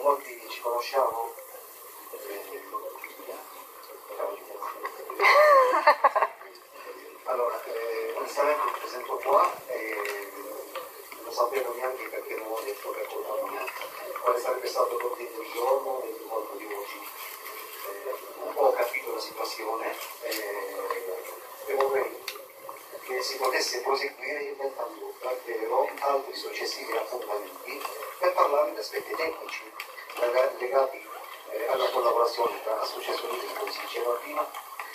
molti ci conosciamo. Allora, onestamente mi presento qua e non sapevo neanche perché non ho detto per colpa mia quale sarebbe stato l'ordine del giorno e l'incontro di oggi. Un po' ho capito la situazione e vorrei che si potesse proseguire inventando davvero altri successivi appuntamenti per parlare di aspetti tecnici legati alla collaborazione tra associazioni, come si diceva prima,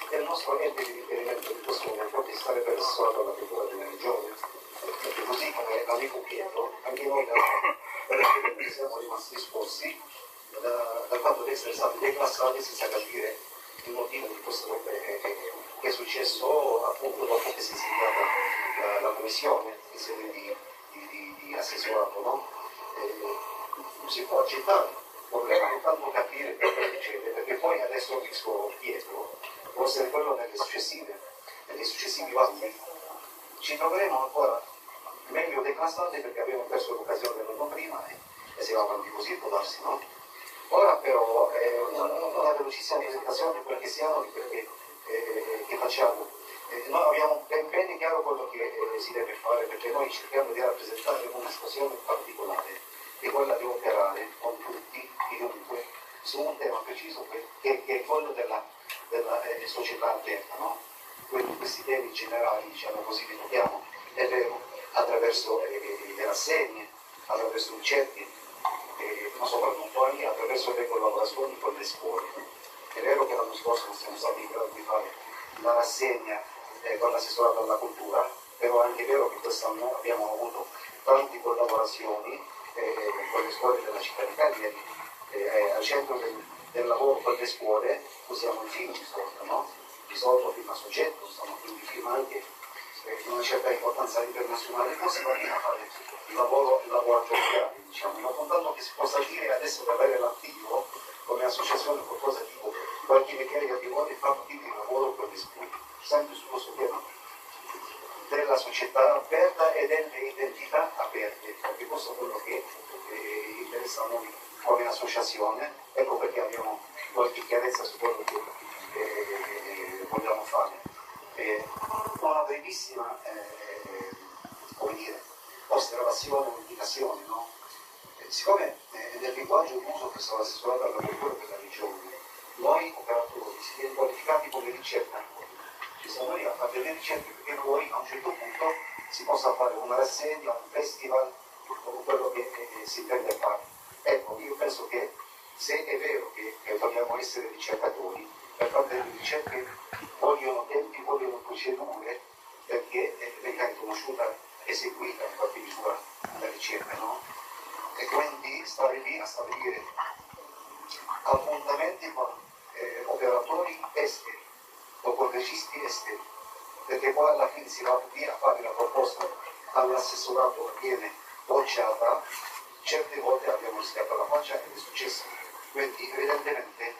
e il nostro ente di riferimento in questo momento che sarebbe assessorato alla cultura della regione. Perché così come l'amico Pietro, anche noi siamo rimasti esposti dal fatto di essere stati declassati senza capire il motivo di questo che è successo appunto dopo che si è insediata la commissione in sede di assessorato, no? Non si può accettare, vorremmo soltanto capire perché succede, perché poi adesso visto Pietro può essere quello delle successivi bandi. Ci troveremo ancora meglio declassati perché abbiamo perso l'occasione dell'anno prima e si va avanti così, può darsi, no? Ora però una velocissima presentazione di quel che siamo e quello che facciamo. Noi abbiamo ben chiaro quello che si deve fare, perché noi cerchiamo di rappresentare una situazione particolare, che è quella di operare con tutti, chiunque, su un tema preciso che è quello della società aperta, no? Questi temi generali, diciamo così, li tocchiamo, è vero, attraverso le rassegne, attraverso i cerchi, ma soprattutto anche attraverso le collaborazioni con le scuole. È vero che l'anno scorso non siamo stati in grado di fare la rassegna con l'assessorato alla cultura, però è anche vero che quest'anno abbiamo avuto tante collaborazioni con le scuole della città di Cagliari, al centro del lavoro con le scuole usiamo il film di solito film a soggetto, quindi film anche di una certa importanza internazionale, poi si va a fare il lavoro giocato, diciamo, ma contando che si possa dire adesso di avere l'attivo come associazione qualcosa tipo qualche meccanica che vuole fare il lavoro con le scuole, sempre su questo tema della società aperta e delle identità aperte, perché questo è quello che interessa a noi come associazione, ecco perché abbiamo qualche chiarezza su quello che vogliamo fare. Una brevissima osservazione o indicazione, no? Siccome nel linguaggio d'uso che sarà assessorato alla cultura della regione, noi operatori si viene qualificati come ricercatori, ci siamo lì a fare delle ricerche perché poi a un certo punto si possa fare una rassegna, un festival, con quello che si intende fare. Ecco, io penso che se è vero che vogliamo essere ricercatori, per fare delle ricerche vogliono tempi, vogliono procedure perché venga riconosciuta e seguita in qualche misura la ricerca, no? E quindi stare lì a stabilire appuntamenti con operatori esteri o con registi esteri, perché poi alla fine si va lì a fare la proposta all'assessorato che viene bocciata, certe volte abbiamo rischiato la faccia ed è successo. Quindi evidentemente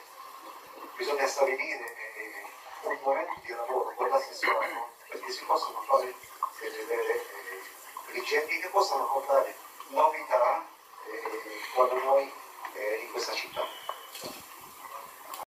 bisogna stabilire un momento di lavoro con l'assessorato perché si possono fare delle ricerche che possano portare novità quando noi in questa città.